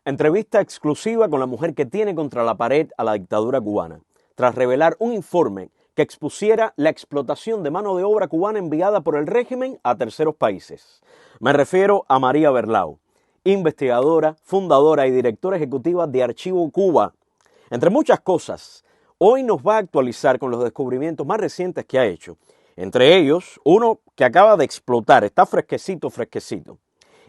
Entrevista exclusiva con la mujer que tiene contra la pared a la dictadura cubana, tras revelar un informe que expusiera la explotación de mano de obra cubana enviada por el régimen a terceros países. Me refiero a María Berlao, investigadora, fundadora y directora ejecutiva de Archivo Cuba. Entre muchas cosas, hoy nos va a actualizar con los descubrimientos más recientes que ha hecho. Entre ellos, uno que acaba de explotar, está fresquecito, fresquecito.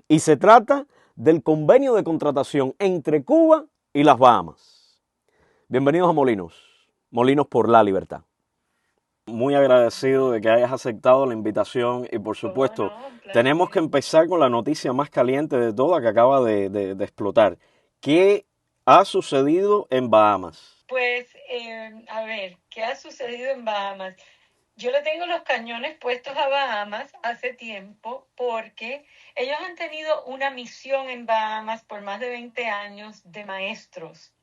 Y se trata del convenio de contratación entre Cuba y las Bahamas. Bienvenidos a Molinos, Molinos por la Libertad. Muy agradecido de que hayas aceptado la invitación y por supuesto No, claro tenemos que que sí. empezar con la noticia más caliente de todas que acaba de explotar. ¿Qué ha sucedido en Bahamas? Pues, a ver, ¿qué ha sucedido en Bahamas? Yo le tengo los cañones puestos a Bahamas hace tiempo porque ellos han tenido una misión en Bahamas por más de 20 años de maestros.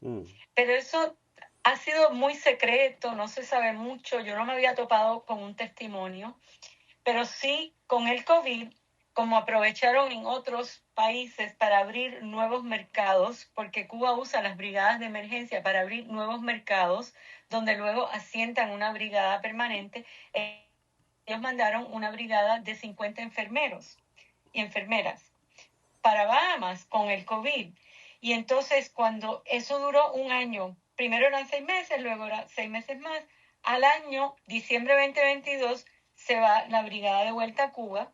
Pero eso ha sido muy secreto, no se sabe mucho. Yo no me había topado con un testimonio. Pero sí, con el COVID, como aprovecharon en otros países para abrir nuevos mercados, porque Cuba usa las brigadas de emergencia para abrir nuevos mercados, donde luego asientan una brigada permanente, ellos mandaron una brigada de 50 enfermeros y enfermeras para Bahamas con el COVID. Y entonces cuando eso duró un año, primero eran 6 meses, luego eran 6 meses más, al año, diciembre 2022, se va la brigada de vuelta a Cuba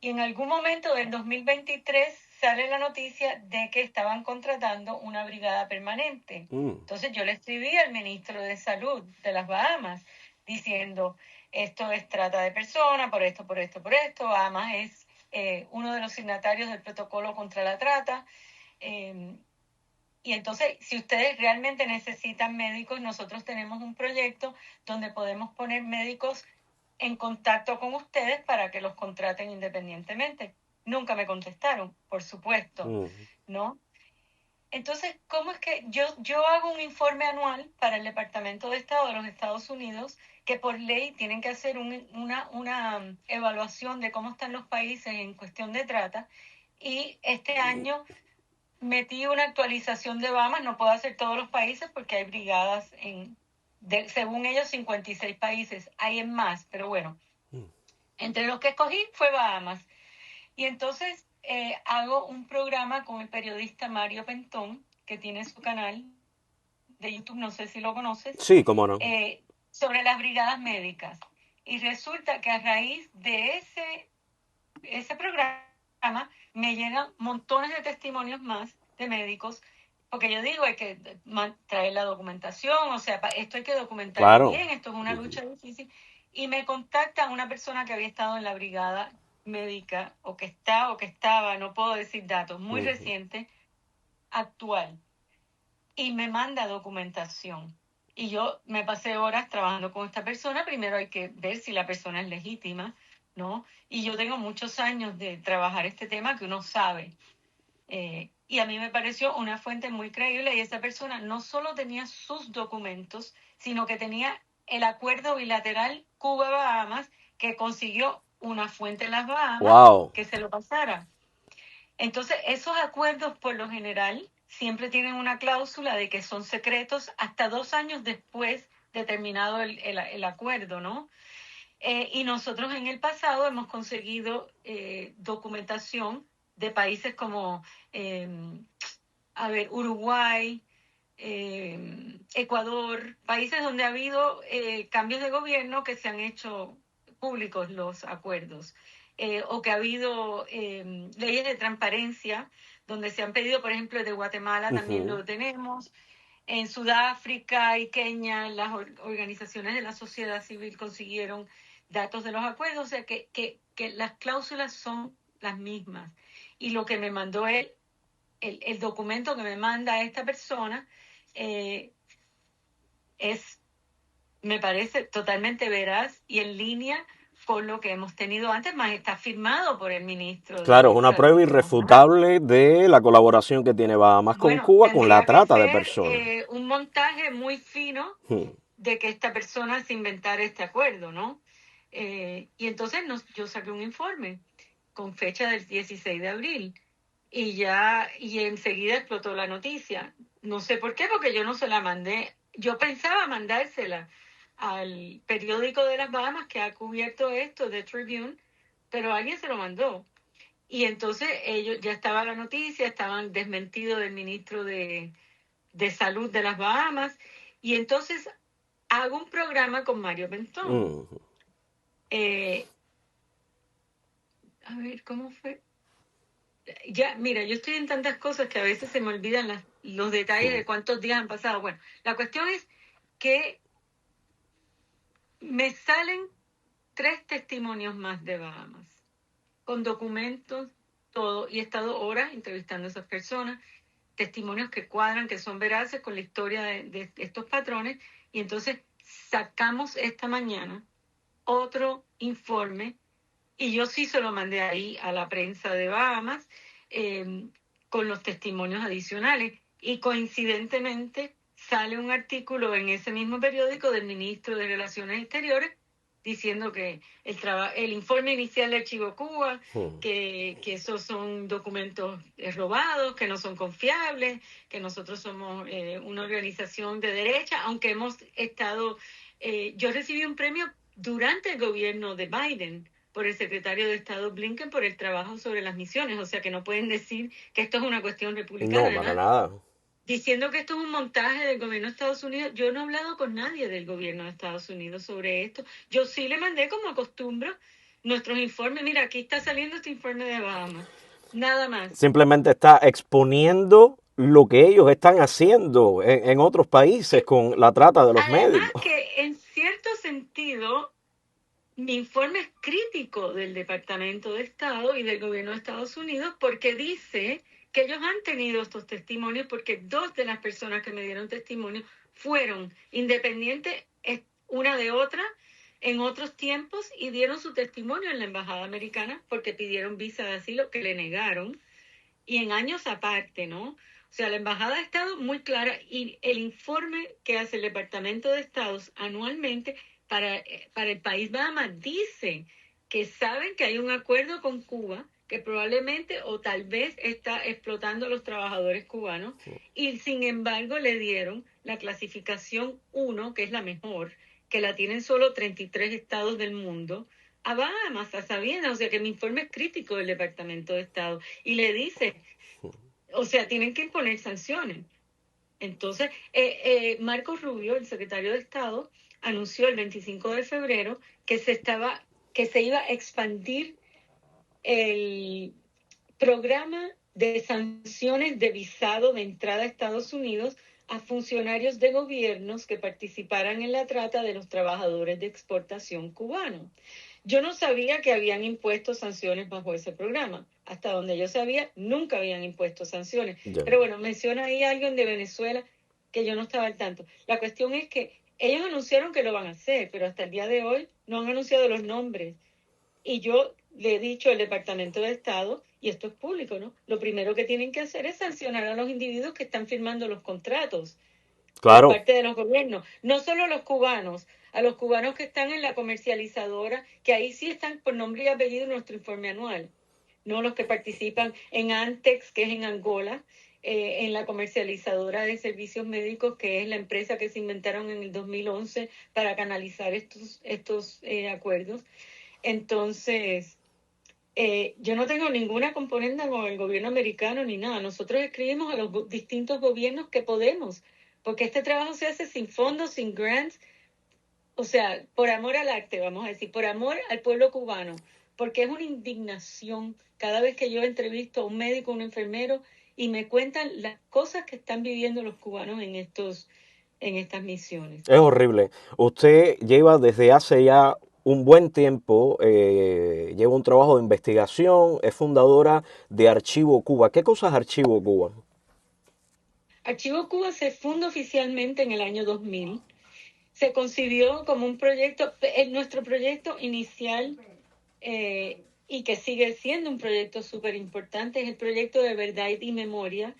y en algún momento del 2023 sale la noticia de que estaban contratando una brigada permanente. Entonces yo le escribí al ministro de Salud de las Bahamas diciendo, esto es trata de personas, por esto, por esto, por esto. Bahamas es uno de los signatarios del protocolo contra la trata. Y entonces, si ustedes realmente necesitan médicos, nosotros tenemos un proyecto donde podemos poner médicos en contacto con ustedes para que los contraten independientemente. Nunca me contestaron, por supuesto, ¿no? Entonces, ¿cómo es que yo hago un informe anual para el Departamento de Estado de los Estados Unidos que por ley tienen que hacer una evaluación de cómo están los países en cuestión de trata? Y este año metí una actualización de Bahamas, no puedo hacer todos los países porque hay brigadas según ellos, 56 países, hay en más, pero bueno, entre los que escogí fue Bahamas. Y entonces hago un programa con el periodista Mario Pentón, que tiene su canal de YouTube, no sé si lo conoces, Sí, cómo no. sobre las brigadas médicas. Y resulta que a raíz de ese programa me llegan montones de testimonios más de médicos, porque yo digo, hay que traer la documentación, o sea, esto hay que documentarlo Claro. bien, esto es una lucha difícil, y me contacta una persona que había estado en la brigada médica, o que está o que estaba, no puedo decir datos, muy reciente, actual, y me manda documentación. Y yo me pasé horas trabajando con esta persona. Primero hay que ver si la persona es legítima, ¿no? Y yo tengo muchos años de trabajar este tema que uno sabe. Y a mí me pareció una fuente muy creíble y esa persona no solo tenía sus documentos, sino que tenía el acuerdo bilateral Cuba-Bahamas que consiguió una fuente en las Bahamas Wow. que se lo pasara. Entonces, esos acuerdos por lo general siempre tienen una cláusula de que son secretos hasta 2 años después de terminado el acuerdo, ¿no? Y nosotros en el pasado hemos conseguido documentación de países como, Uruguay, Ecuador, países donde ha habido cambios de gobierno que se han hecho públicos los acuerdos, o que ha habido leyes de transparencia donde se han pedido, por ejemplo, de Guatemala también lo tenemos. En Sudáfrica y Kenia, las organizaciones de la sociedad civil consiguieron datos de los acuerdos, o sea que las cláusulas son las mismas. Y lo que me mandó él, el documento que me manda esta persona, eh, me parece totalmente veraz y en línea con lo que hemos tenido antes, más está firmado por el ministro Claro, es de una Salud prueba de las Bahamas. irrefutable de la colaboración que tiene Bahamas con Bueno, Cuba con la tendría que trata de ser personas. un montaje muy fino de que esta persona se inventara este acuerdo, ¿no? Y entonces yo saqué un informe con fecha del 16 de abril y enseguida explotó la noticia. No sé por qué, porque yo no se la mandé. Yo pensaba mandársela al periódico de las Bahamas que ha cubierto esto, The Tribune, pero alguien se lo mandó. Y entonces ellos, ya estaba la noticia, estaban desmentidos del ministro de Salud de las Bahamas, y entonces hago un programa con Mario Bentón. A ver, ¿cómo fue? Ya, mira, yo estoy en tantas cosas que a veces se me olvidan los detalles de cuántos días han pasado. Bueno, la cuestión es que me salen 3 testimonios más de Bahamas, con documentos, todo, y he estado horas entrevistando a esas personas, testimonios que cuadran, que son veraces con la historia de estos patrones, y entonces sacamos esta mañana otro informe, y yo sí se lo mandé ahí a la prensa de Bahamas, con los testimonios adicionales, y coincidentemente sale un artículo en ese mismo periódico del ministro de Relaciones Exteriores diciendo que el informe inicial de Archivo Cuba, que esos son documentos robados, que no son confiables, que nosotros somos una organización de derecha, aunque hemos estado... yo recibí un premio durante el gobierno de Biden por el secretario de Estado Blinken por el trabajo sobre las misiones, o sea que no pueden decir que esto es una cuestión republicana. No, para nada. Diciendo que esto es un montaje del gobierno de Estados Unidos. Yo no he hablado con nadie del gobierno de Estados Unidos sobre esto. Yo sí le mandé, como acostumbro, nuestros informes. Mira, aquí está saliendo este informe de Bahamas. Nada más. Simplemente está exponiendo lo que ellos están haciendo en otros países con la trata de los Además médicos. que en cierto sentido mi informe es crítico del Departamento de Estado y del gobierno de Estados Unidos porque dice que ellos han tenido estos testimonios porque 2 de las personas que me dieron testimonio fueron independientes una de otra en otros tiempos y dieron su testimonio en la embajada americana porque pidieron visa de asilo que le negaron y en años aparte, ¿no? O sea, la embajada ha estado muy clara y el informe que hace el Departamento de Estados anualmente para el país Bahamas dice que saben que hay un acuerdo con Cuba que probablemente o tal vez está explotando a los trabajadores cubanos y sin embargo le dieron la clasificación 1, que es la mejor, que la tienen solo 33 estados del mundo, a Bahamas, a sabiendas, o sea que mi informe es crítico del Departamento de Estado y le dice, o sea, tienen que imponer sanciones. Entonces, Marco Rubio, el secretario de Estado, anunció el 25 de febrero que se iba a expandir el programa de sanciones de visado de entrada a Estados Unidos a funcionarios de gobiernos que participaran en la trata de los trabajadores de exportación cubanos. Yo no sabía que habían impuesto sanciones bajo ese programa. Hasta donde yo sabía, nunca habían impuesto sanciones. Ya. Pero bueno, menciona ahí a alguien de Venezuela que yo no estaba al tanto. La cuestión es que ellos anunciaron que lo van a hacer, pero hasta el día de hoy no han anunciado los nombres. Y yo le he dicho al Departamento de Estado, y esto es público, ¿no? Lo primero que tienen que hacer es sancionar a los individuos que están firmando los contratos. Claro. Por parte de los gobiernos. No solo a los cubanos que están en la comercializadora, que ahí sí están por nombre y apellido en nuestro informe anual. No los que participan en Antex, que es en Angola, en la comercializadora de servicios médicos, que es la empresa que se inventaron en el 2011 para canalizar estos acuerdos. Entonces, yo no tengo ninguna componenda con el gobierno americano ni nada. Nosotros escribimos a los distintos gobiernos que podemos, porque este trabajo se hace sin fondos, sin grants, o sea, por amor al arte, vamos a decir, por amor al pueblo cubano, porque es una indignación cada vez que yo entrevisto a un médico, a un enfermero, y me cuentan las cosas que están viviendo los cubanos en estas misiones. Es horrible. Usted lleva desde hace ya un buen tiempo, lleva un trabajo de investigación, es fundadora de Archivo Cuba. ¿Qué cosa es Archivo Cuba? Archivo Cuba se funda oficialmente en el año 2000. Se concibió como un proyecto, nuestro proyecto inicial, y que sigue siendo un proyecto súper importante, es el proyecto de Verdad y Memoria,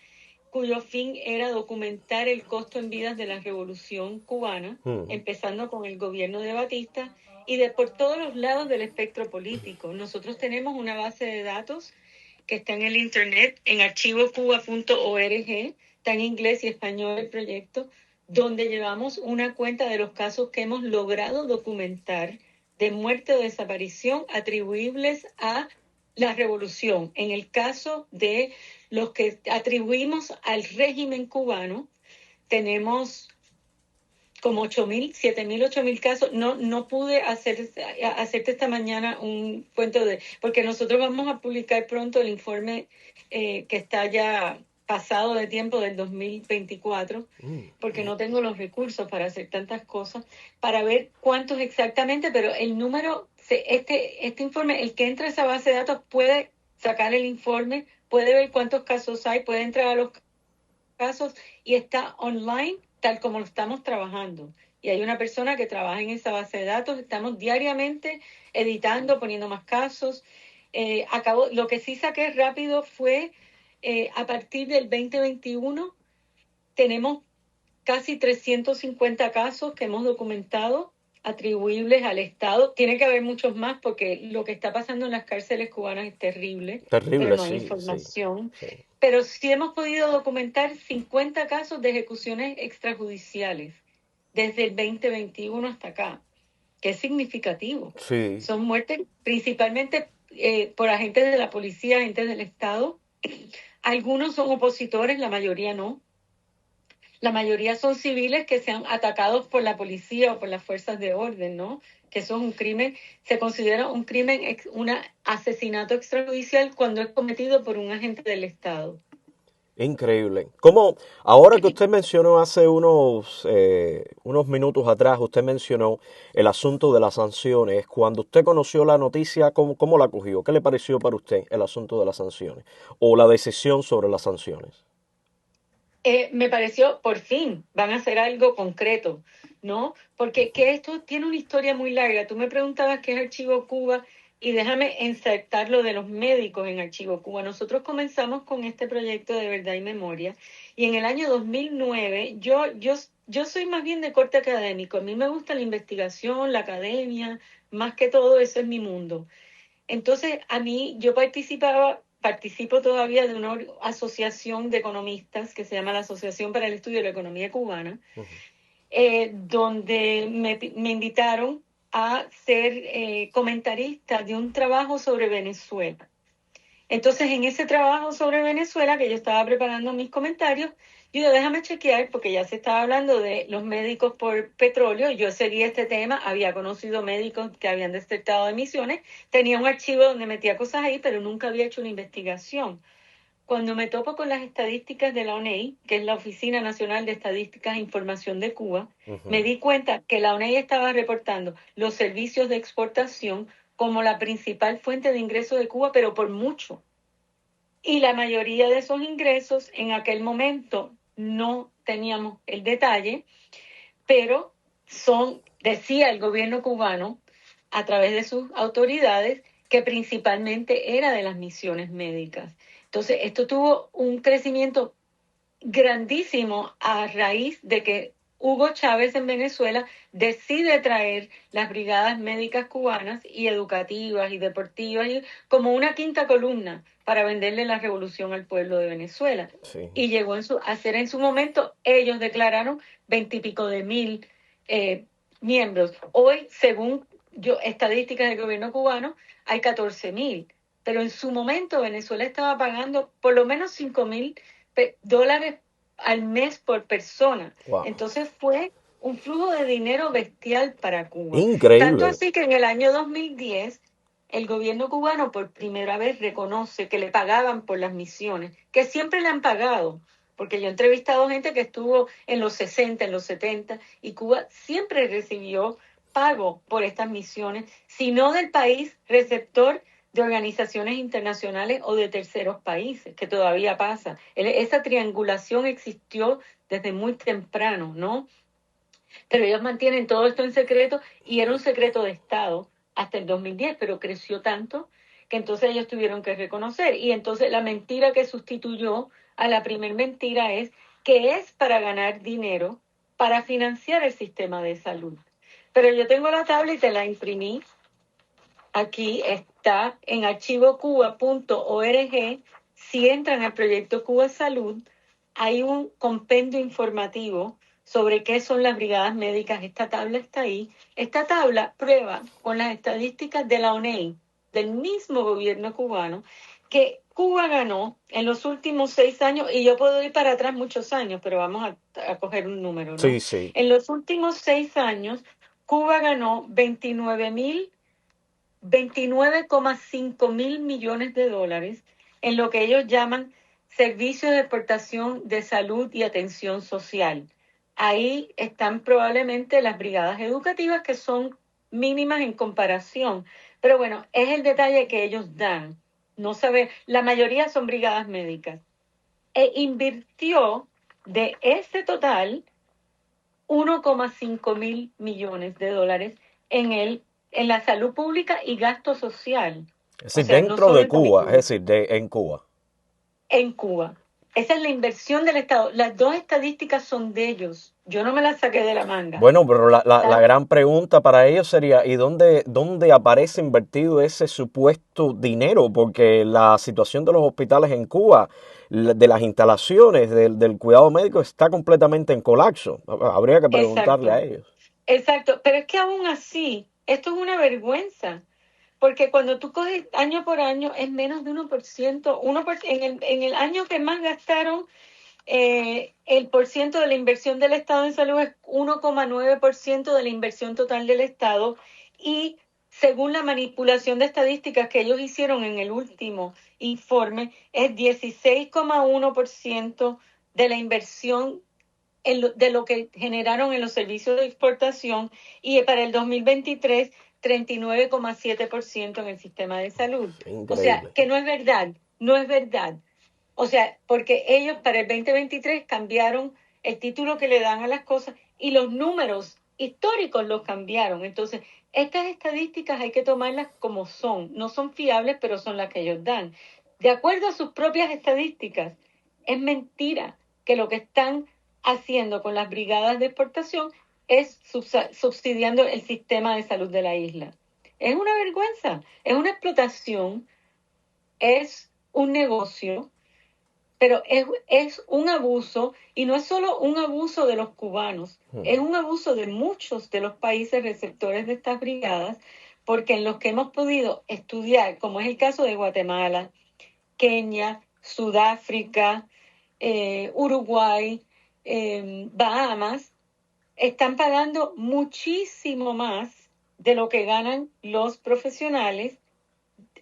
cuyo fin era documentar el costo en vidas de la Revolución Cubana, empezando con el gobierno de Batista y por todos los lados del espectro político. Nosotros tenemos una base de datos que está en el internet, en archivocuba.org, está en inglés y español el proyecto, donde llevamos una cuenta de los casos que hemos logrado documentar de muerte o desaparición atribuibles a la revolución. En el caso de los que atribuimos al régimen cubano, tenemos como 8.000, 7.000, 8.000 casos. No pude hacerte esta mañana un cuento porque nosotros vamos a publicar pronto el informe que está ya pasado de tiempo del 2024, porque no tengo los recursos para hacer tantas cosas, para ver cuántos exactamente, pero el número, este informe, el que entra a esa base de datos puede sacar el informe, puede ver cuántos casos hay, puede entrar a los casos y está online tal como lo estamos trabajando. Y hay una persona que trabaja en esa base de datos, estamos diariamente editando, poniendo más casos. Lo que sí saqué rápido fue, a partir del 2021, tenemos casi 350 casos que hemos documentado atribuibles al Estado. Tiene que haber muchos más porque lo que está pasando en las cárceles cubanas es terrible, pero no hay información. Sí. Pero sí hemos podido documentar 50 casos de ejecuciones extrajudiciales desde el 2021 hasta acá, que es significativo. Sí. Son muertes principalmente por agentes de la policía, agentes del Estado. Algunos son opositores, la mayoría no. La mayoría son civiles que sean atacados por la policía o por las fuerzas de orden, ¿no? Que eso es un crimen, se considera un crimen, un asesinato extrajudicial cuando es cometido por un agente del Estado. Increíble. Como ahora que usted mencionó hace unos minutos atrás, usted mencionó el asunto de las sanciones. Cuando usted conoció la noticia, ¿cómo la cogió? ¿Qué le pareció para usted el asunto de las sanciones o la decisión sobre las sanciones? Me pareció, por fin, van a hacer algo concreto, ¿no? Porque que esto tiene una historia muy larga. Tú me preguntabas qué es Archivo Cuba y déjame insertar lo de los médicos en Archivo Cuba. Nosotros comenzamos con este proyecto de Verdad y Memoria y en el año 2009 yo soy más bien de corte académico. A mí me gusta la investigación, la academia, más que todo eso es mi mundo. Entonces, yo participo todavía de una asociación de economistas que se llama la Asociación para el Estudio de la Economía Cubana, donde me invitaron a ser comentarista de un trabajo sobre Venezuela. Entonces, en ese trabajo sobre Venezuela, que yo estaba preparando mis comentarios, yo dije, déjame chequear, porque ya se estaba hablando de los médicos por petróleo, yo seguía este tema, había conocido médicos que habían desertado de misiones, tenía un archivo donde metía cosas ahí, pero nunca había hecho una investigación. Cuando me topo con las estadísticas de la ONEI, que es la Oficina Nacional de Estadísticas e Información de Cuba, me di cuenta que la ONEI estaba reportando los servicios de exportación como la principal fuente de ingresos de Cuba, pero por mucho. Y la mayoría de esos ingresos en aquel momento no teníamos el detalle, pero decía el gobierno cubano a través de sus autoridades que principalmente era de las misiones médicas. Entonces, esto tuvo un crecimiento grandísimo a raíz de que Hugo Chávez en Venezuela decide traer las brigadas médicas cubanas y educativas y deportivas como una quinta columna para venderle la revolución al pueblo de Venezuela. Sí. Y llegó a ser en su momento, ellos declararon 20 y pico de mil miembros. Hoy, según estadísticas del gobierno cubano, hay 14.000. Pero en su momento Venezuela estaba pagando por lo menos $5.000 al mes por persona. Wow. Entonces fue un flujo de dinero bestial para Cuba. Increíble. Tanto así que en el año 2010 el gobierno cubano por primera vez reconoce que le pagaban por las misiones, que siempre le han pagado, porque yo he entrevistado gente que estuvo en los 60, en los 70, y Cuba siempre recibió pago por estas misiones, sino del país receptor de organizaciones internacionales o de terceros países, que todavía pasa. Esa triangulación existió desde muy temprano, ¿no? Pero ellos mantienen todo esto en secreto y era un secreto de Estado hasta el 2010, pero creció tanto que entonces ellos tuvieron que reconocer. Y entonces la mentira que sustituyó a la primer mentira es que es para ganar dinero, para financiar el sistema de salud. Pero yo tengo la tabla y te la imprimí. aquí está en archivocuba.org. Si entran al proyecto Cuba Salud, hay un compendio informativo sobre qué son las brigadas médicas. Esta tabla está ahí. Esta tabla prueba con las estadísticas de la ONEI, del mismo gobierno cubano, que Cuba ganó en los últimos 6 años, y yo puedo ir para atrás muchos años, pero vamos a coger un número, ¿no? Sí, sí. En los últimos 6 años, Cuba ganó 29,5 mil millones de dólares en lo que ellos llaman servicios de exportación de salud y atención social. Ahí están probablemente las brigadas educativas, que son mínimas en comparación. Pero bueno, es el detalle que ellos dan. No sabe, la mayoría son brigadas médicas. E invirtió de ese total 1,5 mil millones de dólares en la salud pública y gasto social. Es O decir, sea, no dentro solo de en Cuba, es salud, decir, en Cuba. en Cuba. Esa es la inversión del Estado. Las dos estadísticas son de ellos. Yo no me las saqué de la manga. Bueno, pero la ¿Sabes? gran pregunta para ellos sería, ¿y dónde aparece invertido ese supuesto dinero? Porque la situación de los hospitales en Cuba, de las instalaciones, del cuidado médico, está completamente en colapso. Habría que preguntarle a Exacto, ellos. exacto. Pero es que aún así, esto es una vergüenza. Porque cuando tú coges año por año, es menos de 1%. En el año que más gastaron, el porciento de la inversión del Estado en salud es 1,9% de la inversión total del Estado, y según la manipulación de estadísticas que ellos hicieron en el último informe, es 16,1% de la inversión de lo que generaron en los servicios de exportación, y para el 2023 39,7% en el sistema de salud. O sea, Increíble. que no es verdad, no es verdad. O sea, porque ellos para el 2023 cambiaron el título que le dan a las cosas, y los números históricos los cambiaron. Entonces, estas estadísticas hay que tomarlas como son. No son fiables, pero son las que ellos dan. De acuerdo a sus propias estadísticas, es mentira que lo que están haciendo con las brigadas de exportación es subsidiando el sistema de salud de la isla. Es una vergüenza, es una explotación, es un negocio, pero es un abuso, y no es solo un abuso de los cubanos, es un abuso de muchos de los países receptores de estas brigadas, porque en los que hemos podido estudiar, como es el caso de Guatemala, Kenia, Sudáfrica, Uruguay, Bahamas, están pagando muchísimo más de lo que ganan los profesionales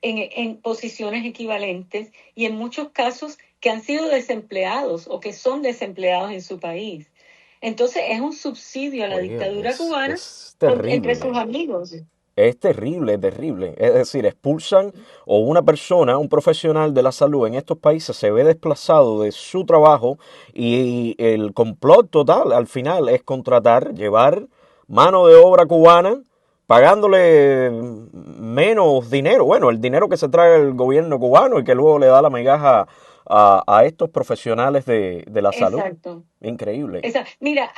en posiciones equivalentes, y en muchos casos que han sido desempleados o que son desempleados en su país. Entonces es un subsidio a la Oiga, dictadura cubana es entre sus terrible. amigos. Es terrible, es terrible. Es decir, expulsan o una persona, un profesional de la salud en estos países se ve desplazado de su trabajo y el complot total al final es contratar, llevar mano de obra cubana pagándole menos dinero. Bueno, el dinero que se trae el gobierno cubano y que luego le da la migaja a estos profesionales de la salud. Exacto. Increíble. Mira,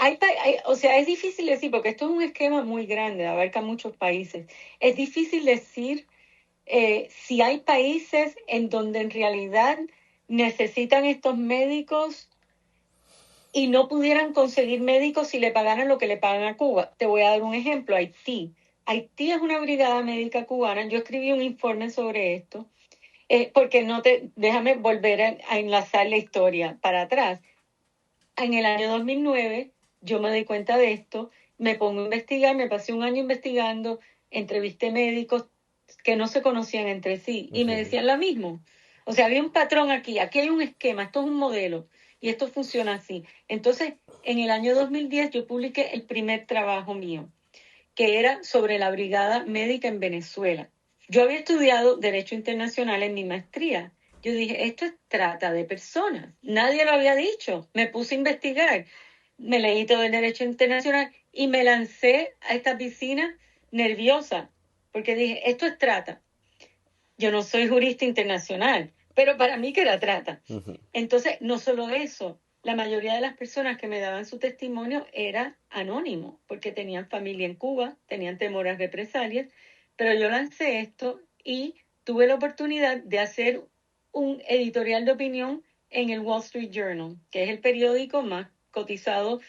o sea, es difícil decir, porque esto es un esquema muy grande, abarca muchos países. Es difícil decir si hay países en donde en realidad necesitan estos médicos y no pudieran conseguir médicos si le pagaran lo que le pagan a Cuba. Te voy a dar un ejemplo: Haití. Haití es una brigada médica cubana. Yo escribí un informe sobre esto, porque déjame volver a enlazar la historia para atrás. En el año 2009 yo me di cuenta de esto, me pongo a investigar, me pasé un año investigando, entrevisté médicos que no se conocían entre sí y me decían lo mismo. O sea, había un patrón aquí hay un esquema, esto es un modelo y esto funciona así. Entonces, en el año 2010 yo publiqué el primer trabajo mío, que era sobre la brigada médica en Venezuela. Yo había estudiado Derecho Internacional en mi maestría. Yo dije, esto es trata de personas. Nadie lo había dicho. Me puse a investigar. Me leí todo el Derecho Internacional y me lancé a esta piscina nerviosa, porque dije, esto es trata. Yo no soy jurista internacional, pero para mí que era trata. Entonces, no solo eso, la mayoría de las personas que me daban su testimonio era anónimo, porque tenían familia en Cuba, tenían temor a represalias, pero yo lancé esto y tuve la oportunidad de hacer un editorial de opinión en el Wall Street Journal, que es el periódico más cotizado,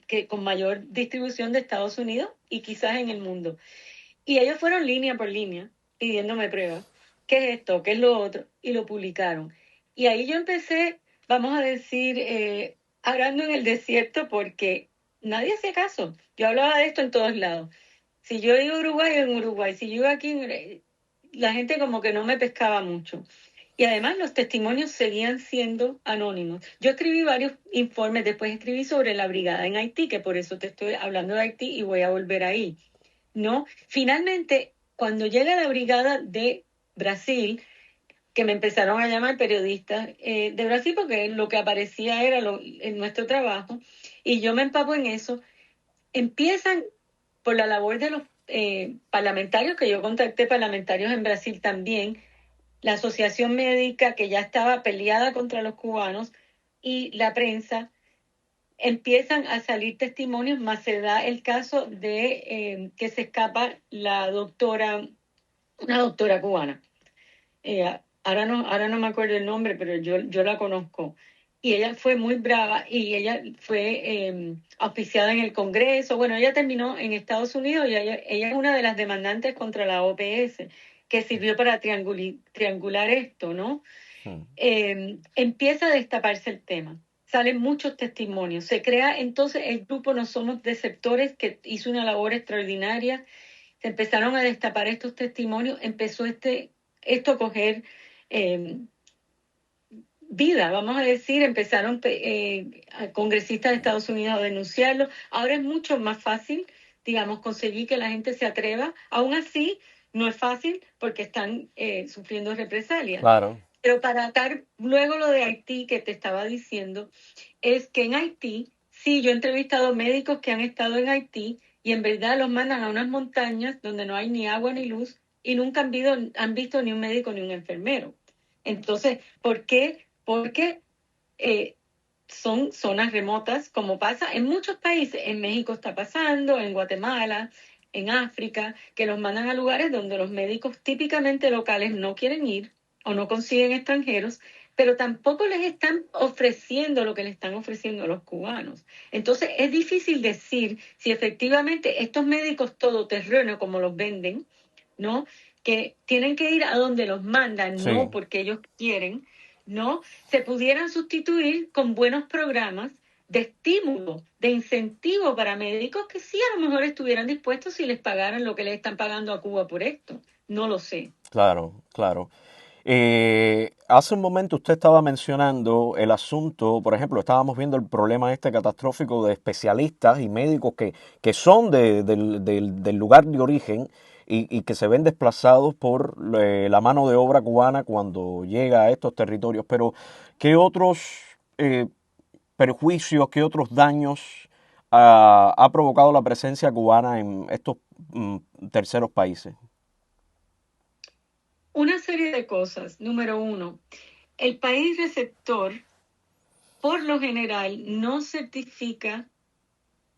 que con mayor distribución de Estados Unidos y quizás en el mundo. Y ellos fueron línea por línea pidiéndome pruebas. ¿Qué es esto? ¿Qué es lo otro? Y lo publicaron. Y ahí yo empecé, vamos a decir, arando en el desierto porque nadie hacía caso. Yo hablaba de esto en todos lados. Si yo iba a Uruguay, en Uruguay. Si yo iba aquí, la gente como que no me pescaba mucho. Y además los testimonios seguían siendo anónimos. Yo escribí varios informes, después escribí sobre la brigada en Haití, que por eso te estoy hablando de Haití y voy a volver ahí. ¿No? Finalmente, cuando llega la brigada de Brasil, que me empezaron a llamar periodistas de Brasil, porque lo que aparecía era en nuestro trabajo, y yo me empapo en eso, empiezan por la labor de los parlamentarios, que yo contacté parlamentarios en Brasil también, la asociación médica que ya estaba peleada contra los cubanos, y la prensa, empiezan a salir testimonios, más se da el caso de que se escapa la doctora, una doctora cubana. Ahora no me acuerdo el nombre, pero yo la conozco. Y ella fue muy brava y ella fue auspiciada en el Congreso. Bueno, ella terminó en Estados Unidos y ella es una de las demandantes contra la OPS, que sirvió para triangular esto, ¿no? Empieza a destaparse el tema. Salen muchos testimonios. Se crea entonces el grupo No Somos Deceptores, que hizo una labor extraordinaria. Se empezaron a destapar estos testimonios. Empezó esto a coger vida, vamos a decir. Empezaron congresistas de Estados Unidos a denunciarlo. Ahora es mucho más fácil, digamos, conseguir que la gente se atreva. Aún así, no es fácil porque están sufriendo represalias. Claro. Pero para atar luego lo de Haití que te estaba diciendo, es que en Haití, sí, yo he entrevistado médicos que han estado en Haití y en verdad los mandan a unas montañas donde no hay ni agua ni luz y nunca han visto ni un médico ni un enfermero. Entonces, ¿por qué? Porque son zonas remotas, como pasa en muchos países. En México está pasando, en Guatemala, en África, que los mandan a lugares donde los médicos típicamente locales no quieren ir o no consiguen extranjeros, pero tampoco les están ofreciendo lo que le están ofreciendo a los cubanos. Entonces es difícil decir si efectivamente estos médicos todoterreno, como los venden, ¿no? Que tienen que ir a donde los mandan, Sí. no porque ellos quieren, ¿no? Se pudieran sustituir con buenos programas de estímulo, de incentivo para médicos que sí a lo mejor estuvieran dispuestos si les pagaran lo que les están pagando a Cuba por esto. No lo sé. Claro, claro. Hace un momento usted estaba mencionando el asunto, por ejemplo, estábamos viendo el problema este catastrófico de especialistas y médicos que son del lugar de origen y que se ven desplazados por la mano de obra cubana cuando llega a estos territorios. Pero, ¿qué otros perjuicios, qué otros daños ha provocado la presencia cubana en estos terceros países? Una serie de cosas. Número uno, el país receptor, por lo general, no certifica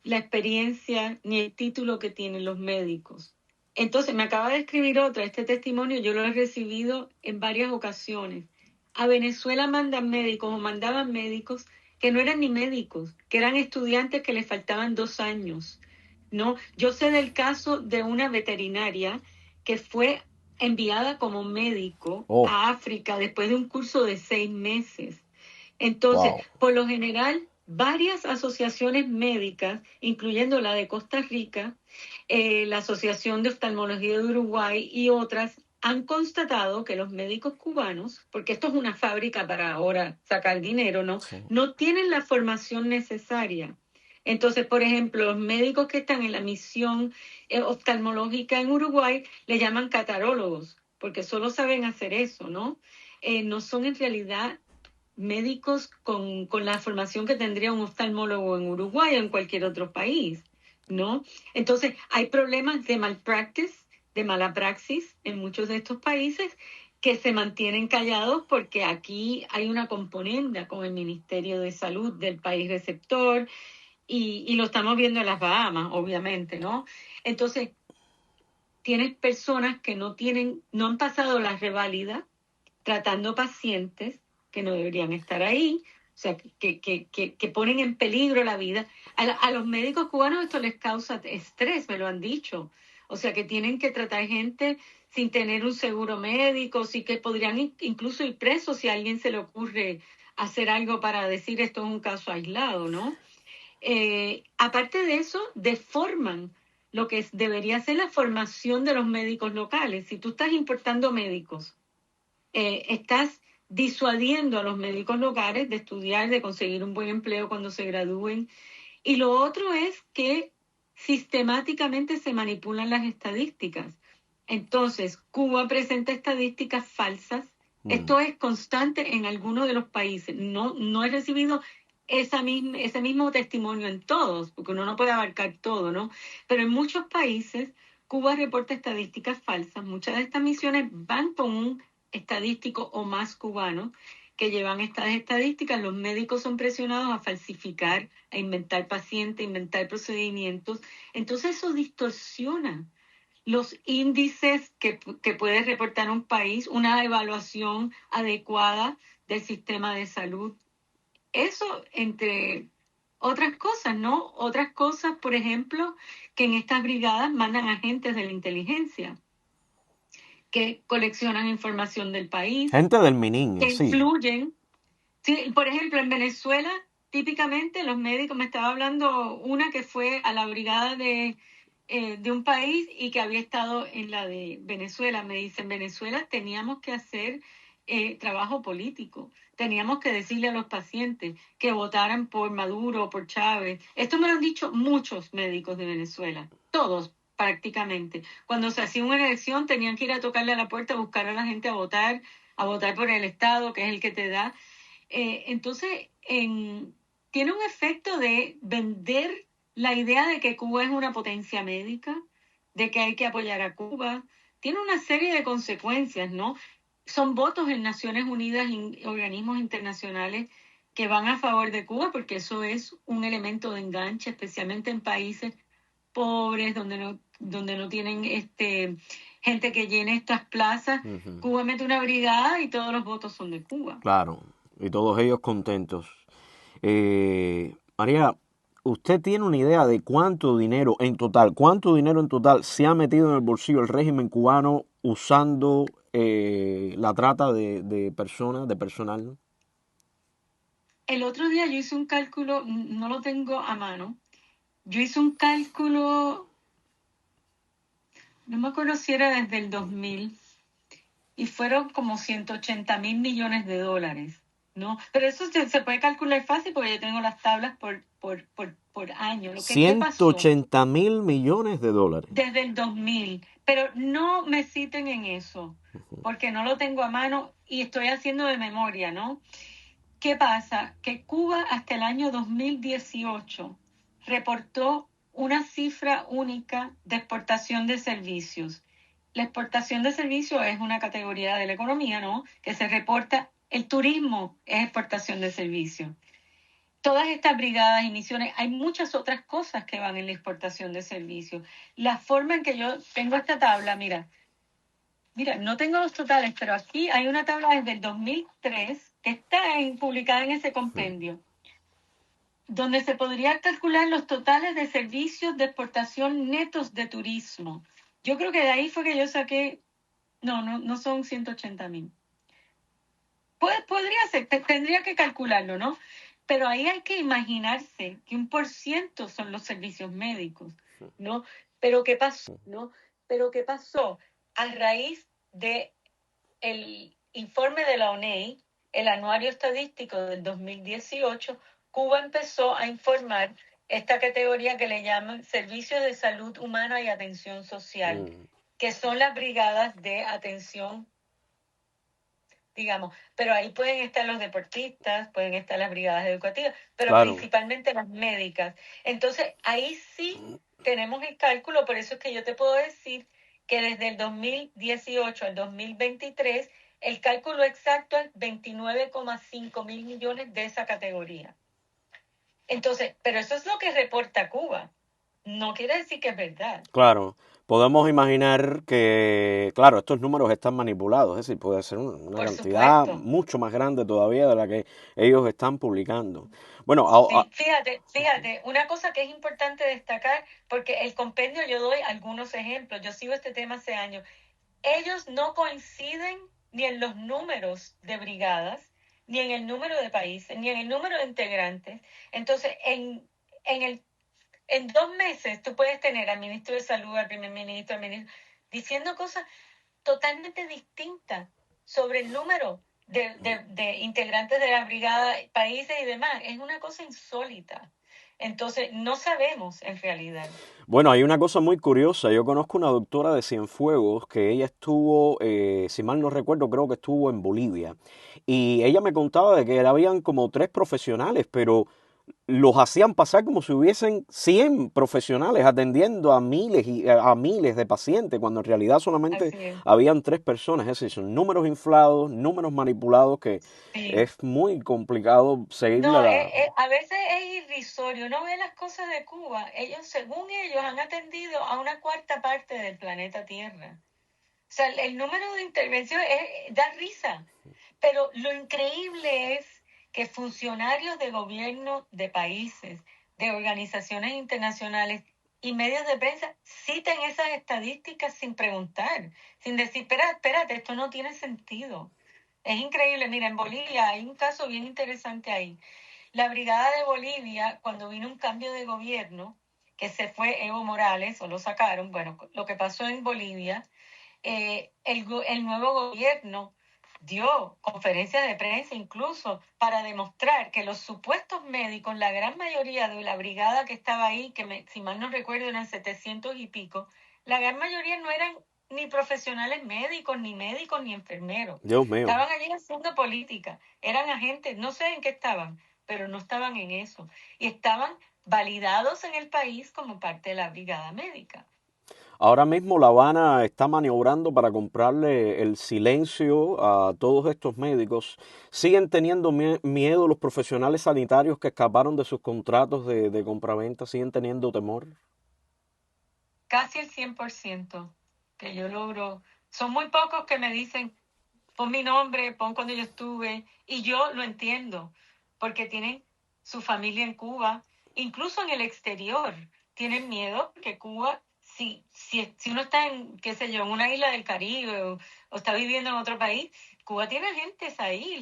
la experiencia ni el título que tienen los médicos. Entonces, me acaba de escribir otra, este testimonio yo lo he recibido en varias ocasiones. A Venezuela mandan médicos o mandaban médicos que no eran ni médicos, que eran estudiantes que les faltaban 2 años. ¿No? Yo sé del caso de una veterinaria que fue enviada como médico a África después de un curso de 6 meses. Entonces, Wow. por lo general, varias asociaciones médicas, incluyendo la de Costa Rica, la Asociación de Oftalmología de Uruguay y otras, han constatado que los médicos cubanos, porque esto es una fábrica para ahora sacar dinero, ¿no? Sí. No tienen la formación necesaria. Entonces, por ejemplo, los médicos que están en la misión oftalmológica en Uruguay le llaman catarólogos, porque solo saben hacer eso, ¿no? No son en realidad médicos con la formación que tendría un oftalmólogo en Uruguay o en cualquier otro país, ¿no? Entonces, hay problemas de malpractice, de mala praxis en muchos de estos países que se mantienen callados porque aquí hay una componenda con el Ministerio de Salud del país receptor y lo estamos viendo en las Bahamas, obviamente, ¿no? Entonces, tienes personas que no han pasado la reválida tratando pacientes que no deberían estar ahí, o sea, que ponen en peligro la vida. A los médicos cubanos esto les causa estrés, me lo han dicho. O sea, que tienen que tratar gente sin tener un seguro médico, sí que podrían incluso ir presos si a alguien se le ocurre hacer algo para decir esto es un caso aislado, ¿no? Aparte de eso, deforman lo que debería ser la formación de los médicos locales. Si tú estás importando médicos, estás disuadiendo a los médicos locales de estudiar, de conseguir un buen empleo cuando se gradúen. Y lo otro es que sistemáticamente se manipulan las estadísticas. Entonces, Cuba presenta estadísticas falsas. Esto es constante en algunos de los países. No he recibido ese mismo testimonio en todos, porque uno no puede abarcar todo, ¿no? Pero en muchos países, Cuba reporta estadísticas falsas. Muchas de estas misiones van con un estadístico o más cubano que llevan estas estadísticas. Los médicos son presionados a falsificar, a inventar pacientes, a inventar procedimientos. Entonces eso distorsiona los índices que puede reportar un país, una evaluación adecuada del sistema de salud. Eso entre otras cosas, ¿no? Otras cosas, por ejemplo, que en estas brigadas mandan agentes de la inteligencia que coleccionan información del país, Gente del Minin, que sí. influyen. Sí, por ejemplo, en Venezuela, típicamente los médicos, me estaba hablando una que fue a la brigada de un país y que había estado en la de Venezuela. Me dice, en Venezuela teníamos que hacer trabajo político. Teníamos que decirle a los pacientes que votaran por Maduro o por Chávez. Esto me lo han dicho muchos médicos de Venezuela, todos prácticamente. Cuando se hacía una elección tenían que ir a tocarle a la puerta a buscar a la gente a votar por el Estado, que es el que te da. Entonces, tiene un efecto de vender la idea de que Cuba es una potencia médica, de que hay que apoyar a Cuba. Tiene una serie de consecuencias, ¿no? Son votos en Naciones Unidas y organismos internacionales que van a favor de Cuba, porque eso es un elemento de enganche, especialmente en países pobres, donde no tienen gente que llene estas plazas. Cuba mete una brigada y todos los votos son de Cuba. Claro, y todos ellos contentos. María, ¿usted tiene una idea de cuánto dinero en total se ha metido en el bolsillo el régimen cubano usando la trata de personas, de personal? El otro día yo hice un cálculo, no lo tengo a mano, yo hice un cálculo, no me acuerdo si era desde el 2000, y fueron como 180.000 millones de dólares, ¿no? Pero eso se puede calcular fácil porque yo tengo las tablas por año. ¿Qué pasó? 180.000 millones de dólares. Desde el 2000, pero no me citen en eso, porque no lo tengo a mano y estoy haciendo de memoria, ¿no? ¿Qué pasa? Que Cuba hasta el año 2018 reportó una cifra única de exportación de servicios. La exportación de servicios es una categoría de la economía, ¿no? Que se reporta, el turismo es exportación de servicios. Todas estas brigadas y misiones, hay muchas otras cosas que van en la exportación de servicios. La forma en que yo tengo esta tabla, mira, no tengo los totales, pero aquí hay una tabla desde el 2003 que está publicada en ese compendio, donde se podría calcular los totales de servicios de exportación netos de turismo. Yo creo que de ahí fue que yo saqué, no son 180.000. Podría ser, tendría que calcularlo, ¿no? Pero ahí hay que imaginarse que 1% son los servicios médicos, ¿no? Pero ¿qué pasó? A raíz de el informe de la ONEI, el Anuario Estadístico del 2018, Cuba empezó a informar esta categoría que le llaman Servicios de Salud Humana y Atención Social, que son las brigadas de atención, digamos, pero ahí pueden estar los deportistas, pueden estar las brigadas educativas, pero claro, principalmente las médicas. Entonces, ahí sí tenemos el cálculo, por eso es que yo te puedo decir que desde el 2018 al 2023, el cálculo exacto es 29,5 mil millones de esa categoría. Entonces, pero eso es lo que reporta Cuba. no quiere decir que es verdad. Claro, podemos imaginar que, claro, estos números están manipulados, es decir, puede ser una Por cantidad supuesto. mucho más grande todavía de la que ellos están publicando. Bueno, Sí, fíjate, una cosa que es importante destacar, porque el compendio yo doy algunos ejemplos, yo sigo este tema hace años, ellos no coinciden ni en los números de brigadas, ni en el número de países, ni en el número de integrantes. Entonces, en 2 meses tú puedes tener al ministro de Salud, al primer ministro, al ministro, diciendo cosas totalmente distintas sobre el número de integrantes de la brigada, países y demás. Es una cosa insólita. Entonces, no sabemos en realidad. bueno, hay una cosa muy curiosa. Yo conozco una doctora de Cienfuegos que ella estuvo, si mal no recuerdo, creo que estuvo en Bolivia. Y ella me contaba de que habían como 3 profesionales, pero los hacían pasar como si hubiesen 100 profesionales atendiendo a miles y a miles de pacientes, cuando en realidad solamente Así es. habían 3 personas. Es decir, son números inflados, números manipulados que Sí. es muy complicado seguirle No, la... a veces es irrisorio. No ve las cosas de Cuba. Ellos, según ellos, han atendido a una cuarta parte del planeta Tierra. O sea, el número de intervenciones da risa. Pero lo increíble es que funcionarios de gobierno de países, de organizaciones internacionales y medios de prensa citen esas estadísticas sin preguntar, sin decir, espérate, esto no tiene sentido. Es increíble. Mira, en Bolivia hay un caso bien interesante ahí. La Brigada de Bolivia, cuando vino un cambio de gobierno, que se fue Evo Morales, o lo sacaron, bueno, lo que pasó en Bolivia, el nuevo gobierno dio conferencias de prensa incluso para demostrar que los supuestos médicos, la gran mayoría de la brigada que estaba ahí, si mal no recuerdo eran 700 y pico, la gran mayoría no eran ni profesionales médicos, ni enfermeros. Dios mío. Estaban allí haciendo política, eran agentes, no sé en qué estaban, pero no estaban en eso. Y estaban validados en el país como parte de la brigada médica. Ahora mismo La Habana está maniobrando para comprarle el silencio a todos estos médicos. ¿Siguen teniendo miedo los profesionales sanitarios que escaparon de sus contratos de compraventa? ¿Siguen teniendo temor? Casi el 100% que yo logro. Son muy pocos que me dicen, pon mi nombre, pon cuando yo estuve, y yo lo entiendo, porque tienen su familia en Cuba, incluso en el exterior, tienen miedo, porque Cuba, si uno está en, qué sé yo, en una isla del Caribe o está viviendo en otro país, Cuba tiene agentes ahí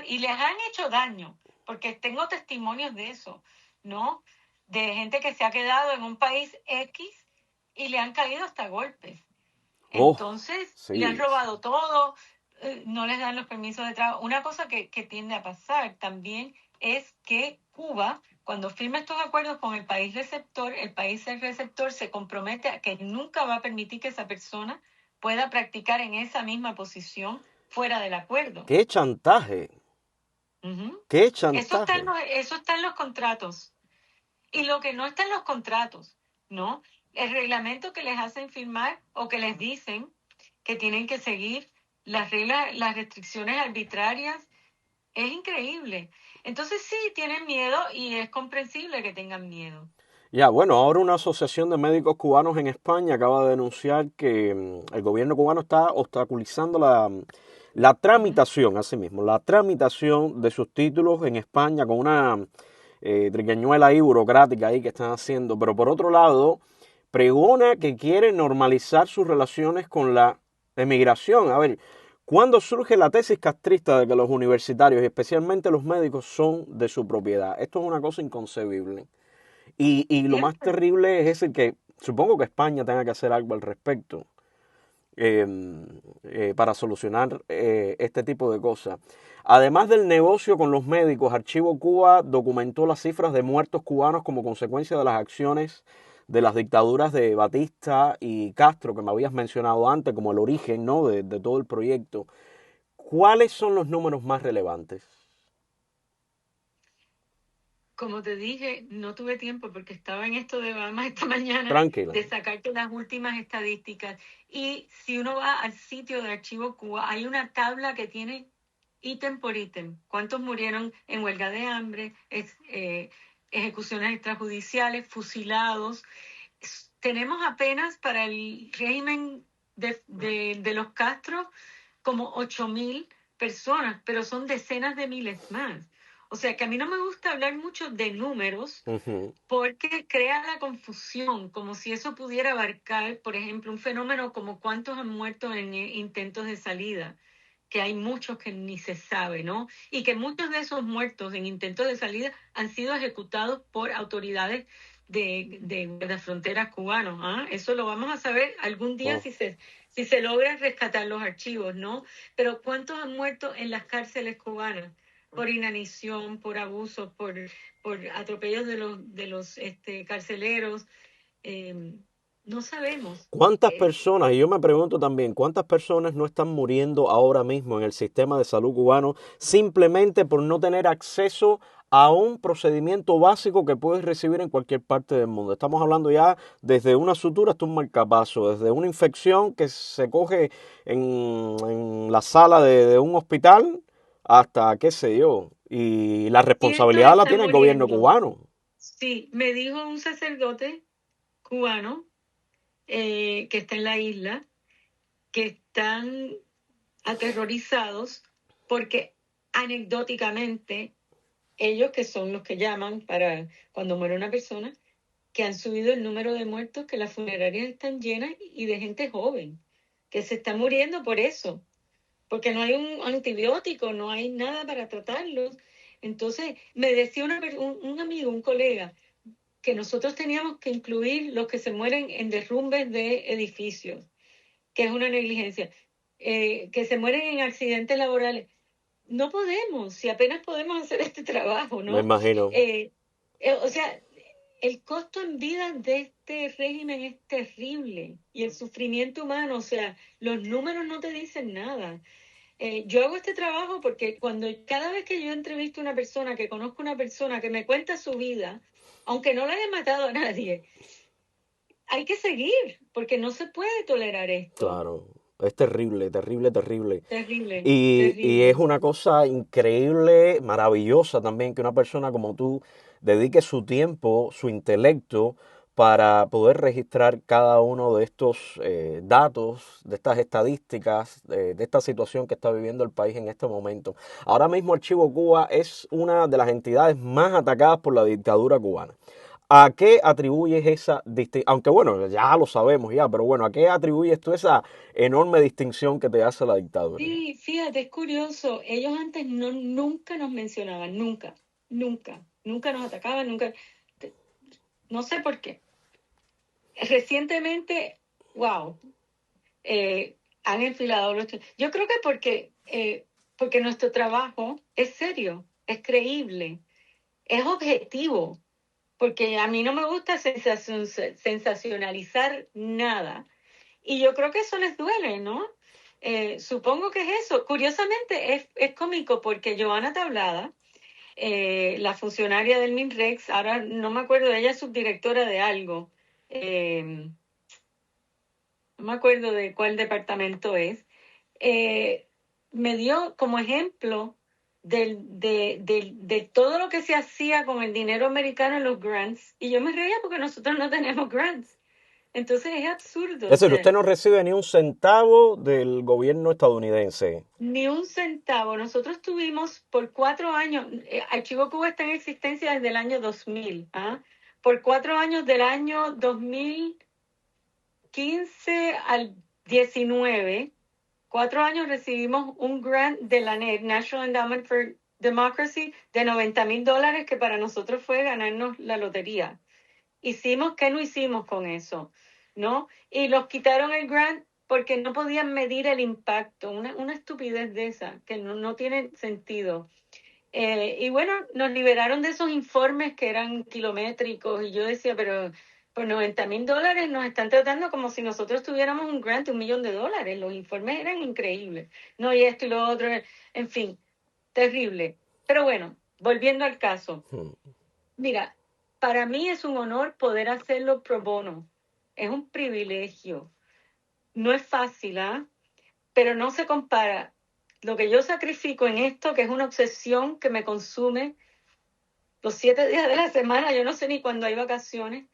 y les han hecho daño, porque tengo testimonios de eso, ¿no? De gente que se ha quedado en un país X y le han caído hasta golpes. Oh, Entonces, le han sí. robado todo, no les dan los permisos de trabajo. Una cosa que tiende a pasar también es que Cuba, cuando firma estos acuerdos con el país receptor se compromete a que nunca va a permitir que esa persona pueda practicar en esa misma posición fuera del acuerdo. ¡Qué chantaje! Ujú. ¡Qué Eso chantaje! eso está en los contratos. Y lo que no está en los contratos, ¿no? El reglamento que les hacen firmar o que les dicen que tienen que seguir las reglas, las restricciones arbitrarias, es increíble. Entonces sí, tienen miedo y es comprensible que tengan miedo. Ya, bueno, ahora una asociación de médicos cubanos en España acaba de denunciar que el gobierno cubano está obstaculizando la Ujú. tramitación, así mismo, la tramitación de sus títulos en España con una triquiñuela ahí burocrática ahí que están haciendo. Pero por otro lado, pregona que quiere normalizar sus relaciones con la emigración. A ver, ¿cuándo surge la tesis castrista de que los universitarios y especialmente los médicos son de su propiedad? Esto es una cosa inconcebible. Y lo más Siempre. terrible es ese que supongo que España tenga que hacer algo al respecto eh, para solucionar este tipo de cosas. Además del negocio con los médicos, Archivo Cuba documentó las cifras de muertos cubanos como consecuencia de las acciones de las dictaduras de Batista y Castro, que me habías mencionado antes, como el origen, ¿no?, de todo el proyecto. ¿Cuáles son los números más relevantes? Como te dije, no tuve tiempo porque estaba en esto de Bahamas esta mañana Tranquila. de sacarte las últimas estadísticas. Y si uno va al sitio de Archivo Cuba, hay una tabla que tiene ítem por ítem. ¿Cuántos murieron en huelga de hambre? Ejecuciones extrajudiciales, fusilados. tenemos apenas para el régimen de los Castro como 8,000 personas, pero son decenas de miles más. O sea que a mí no me gusta hablar mucho de números porque crea la confusión, como si eso pudiera abarcar, por ejemplo, un fenómeno como cuántos han muerto en intentos de salida, que hay muchos que ni se sabe, ¿no? Y que muchos de esos muertos en intentos de salida han sido ejecutados por autoridades de las fronteras cubanos. ¿Ah? Eso lo vamos a saber algún día si se logra rescatar los archivos, ¿no? Pero ¿cuántos han muerto en las cárceles cubanas? Por inanición, por abusos, por atropellos de los carceleros. Eh, no sabemos. ¿Cuántas personas, y yo me pregunto también, cuántas personas no están muriendo ahora mismo en el sistema de salud cubano simplemente por no tener acceso a un procedimiento básico que puedes recibir en cualquier parte del mundo? Estamos hablando ya desde una sutura hasta un marcapaso, desde una infección que se coge en la sala de un hospital hasta qué sé yo. Y la Cientos responsabilidad la están tiene el gobierno muriendo. cubano. Sí, me dijo un sacerdote cubano que está en la isla, que están aterrorizados porque anecdóticamente ellos, que son los que llaman para cuando muere una persona, que han subido el número de muertos, que las funerarias están llenas y de gente joven, que se está muriendo por eso, porque no hay un antibiótico, no hay nada para tratarlos. Entonces, me decía un amigo, un colega, que nosotros teníamos que incluir los que se mueren en derrumbes de edificios, que es una negligencia, que se mueren en accidentes laborales. No podemos, si apenas podemos hacer este trabajo, Me ¿no? imagino. O sea, el costo en vida de este régimen es terrible y el sufrimiento humano, o sea, los números no te dicen nada. Yo hago este trabajo porque cada vez que yo entrevisto a una persona, que conozco a una persona que me cuenta su vida, aunque no la haya matado a nadie, hay que seguir, porque no se puede tolerar esto. Claro, es terrible, terrible, terrible. Terrible, Y es terrible. una cosa increíble, maravillosa también que una persona como tú dedique su tiempo, su intelecto para poder registrar cada uno de estos datos, de estas estadísticas, de esta situación que está viviendo el país en este momento. Ahora mismo Archivo Cuba es una de las entidades más atacadas por la dictadura cubana. ¿A qué atribuyes esa distinción? Aunque bueno, ya lo sabemos ya, pero bueno, ¿a qué atribuyes tú esa enorme distinción que te hace la dictadura? Sí, fíjate, es curioso. Ellos antes nunca nos mencionaban, nunca, nunca, nunca nos atacaban, nunca. No sé por qué. Recientemente, wow, han enfilado los. Yo creo que porque nuestro trabajo es serio, es creíble, es objetivo, porque a mí no me gusta sensacionalizar nada. Y yo creo que eso les duele, ¿no? Supongo que es eso. Curiosamente, es cómico porque Joana Tablada, la funcionaria del MINREX, ahora no me acuerdo, ella es subdirectora de algo, eh, no me acuerdo de cuál departamento es, eh, me dio como ejemplo de todo lo que se hacía con el dinero americano en los grants, y yo me reía porque nosotros no tenemos grants. Entonces es absurdo, o Es decir, sea, usted no recibe ni un centavo del gobierno estadounidense. ni un centavo. Nosotros tuvimos por 4 años, Archivo Cuba está en existencia desde el año 2000, ¿ah? Por 4 años del año 2015 al 19, 4 años recibimos un grant de la NED, National Endowment for Democracy, de $90,000, que para nosotros fue ganarnos la lotería. ¿Qué no hicimos con eso? ¿No? Y los quitaron el grant porque no podían medir el impacto, una estupidez de esa, que no tiene sentido. Y bueno, nos liberaron de esos informes que eran kilométricos y yo decía, pero por $90,000 nos están tratando como si nosotros tuviéramos un grant de $1,000,000. Los informes eran increíbles. No, y esto y lo otro, en fin, terrible. Pero bueno, volviendo al caso. Mira, para mí es un honor poder hacerlo pro bono. Es un privilegio. No es fácil, ¿ah? Pero no se compara lo que yo sacrifico en esto, que es una obsesión que me consume los 7 días de la semana, yo no sé ni cuándo hay vacaciones,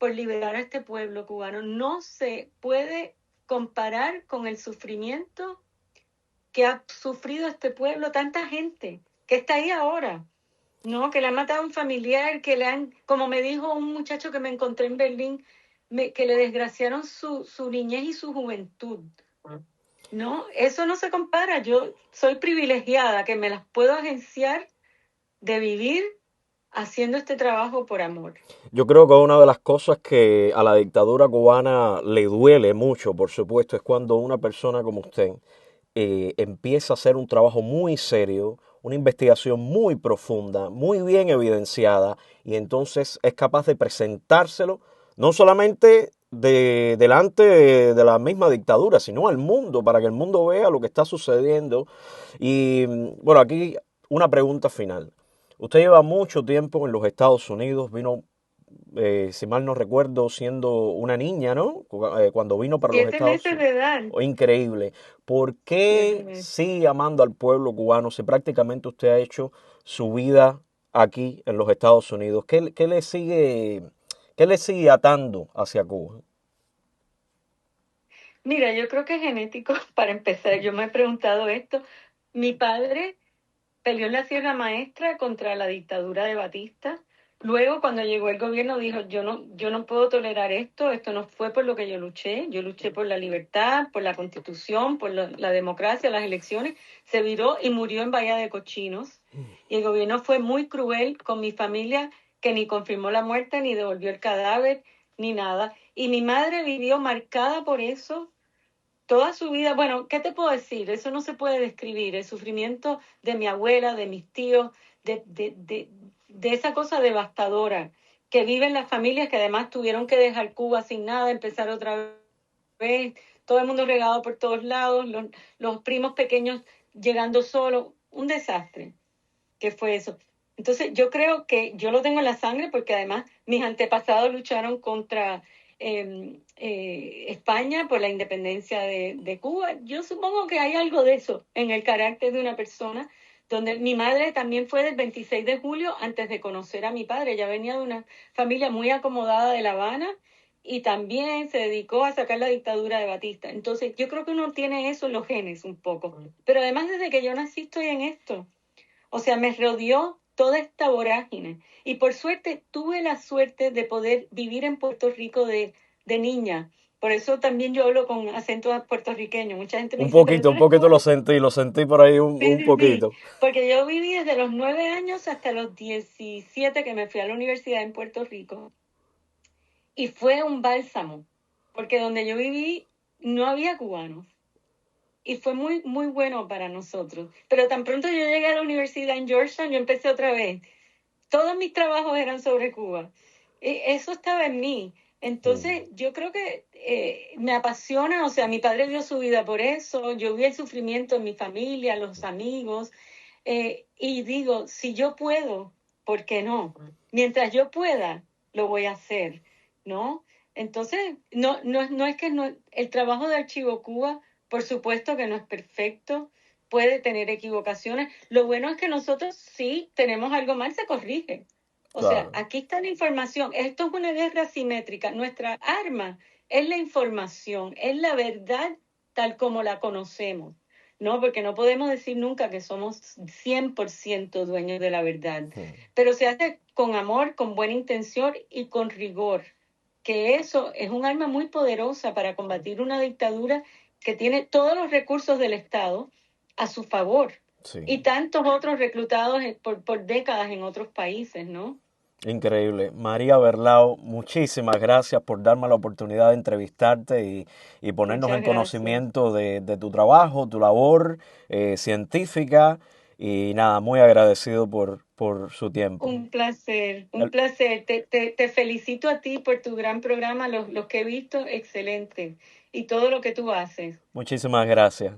por liberar a este pueblo cubano. No se puede comparar con el sufrimiento que ha sufrido este pueblo, tanta gente que está ahí ahora, ¿no? Que le han matado a un familiar, que le han, como me dijo un muchacho que me encontré en Berlín, que le desgraciaron su niñez y su juventud. No, eso no se compara. Yo soy privilegiada, que me las puedo agenciar de vivir haciendo este trabajo por amor. Yo creo que una de las cosas que a la dictadura cubana le duele mucho, por supuesto, es cuando una persona como usted empieza a hacer un trabajo muy serio, una investigación muy profunda, muy bien evidenciada, y entonces es capaz de presentárselo no solamente delante de la misma dictadura, sino al mundo, para que el mundo vea lo que está sucediendo. Y bueno, aquí una pregunta final. Usted lleva mucho tiempo en los Estados Unidos, vino si mal no recuerdo, siendo una niña, ¿no? Cuando vino para los 7 meses Estados de Unidos. edad. Oh, increíble. ¿Por 7 qué meses. sigue amando al pueblo cubano si prácticamente usted ha hecho su vida aquí en los Estados Unidos? Qué le sigue atando hacia Cuba? Mira, yo creo que es genético, para empezar. Yo me he preguntado esto. Mi padre peleó en la Sierra Maestra contra la dictadura de Batista. Luego, cuando llegó el gobierno, dijo, yo no puedo tolerar esto no fue por lo que yo luché por la libertad, por la Constitución, por la democracia, las elecciones. Se viró y murió en Bahía de Cochinos. Y el gobierno fue muy cruel con mi familia, que ni confirmó la muerte, ni devolvió el cadáver, ni nada. Y mi madre vivió marcada por eso toda su vida. Bueno, ¿qué te puedo decir? Eso no se puede describir. El sufrimiento de mi abuela, de mis tíos, de esa cosa devastadora que viven las familias que además tuvieron que dejar Cuba sin nada, empezar otra vez, todo el mundo regado por todos lados, los primos pequeños llegando solos, un desastre que fue eso. Entonces yo creo que yo lo tengo en la sangre porque además mis antepasados lucharon contra España por la independencia de Cuba. Yo supongo que hay algo de eso en el carácter de una persona, donde mi madre también fue del 26 de julio antes de conocer a mi padre. Ella venía de una familia muy acomodada de La Habana y también se dedicó a sacar la dictadura de Batista. Entonces yo creo que uno tiene eso en los genes un poco. Pero además desde que yo nací estoy en esto. O sea, me rodeó toda esta vorágine. Y por suerte, tuve la suerte de poder vivir en Puerto Rico de niña. Por eso también yo hablo con acento puertorriqueño. Mucha gente me dice, pero tú Un eres poquito cubana. lo sentí por ahí Sí, un sí, sí. poquito. Porque yo viví desde los 9 años hasta los 17 que me fui a la universidad en Puerto Rico. Y fue un bálsamo. Porque donde yo viví no había cubanos. Y fue muy, muy bueno para nosotros. Pero tan pronto yo llegué a la universidad en Georgetown, yo empecé otra vez. Todos mis trabajos eran sobre Cuba. Eso estaba en mí. Entonces, yo creo que me apasiona, o sea, mi padre dio su vida por eso, yo vi el sufrimiento en mi familia, los amigos, y digo, si yo puedo, ¿por qué no? Mientras yo pueda, lo voy a hacer, ¿no? Entonces, no es que no, el trabajo de Archivo Cuba, por supuesto que no es perfecto, puede tener equivocaciones. Lo bueno es que nosotros sí tenemos algo mal, se corrige. O sea, Claro. aquí está la información. Esto es una guerra asimétrica. Nuestra arma es la información, es la verdad tal como la conocemos. No, porque no podemos decir nunca que somos 100% dueños de la verdad. Pero se hace con amor, con buena intención y con rigor. Que eso es un arma muy poderosa para combatir una dictadura que tiene todos los recursos del Estado a su favor Sí. y tantos otros reclutados por décadas en otros países, ¿no? Increíble. María Berlao, muchísimas gracias por darme la oportunidad de entrevistarte y ponernos en Muchas gracias. conocimiento de tu trabajo, tu labor científica y nada, muy agradecido por su tiempo. Un placer, un El- placer. Te felicito a ti por tu gran programa, los que he visto, excelente. Y todo lo que tú haces. Muchísimas gracias.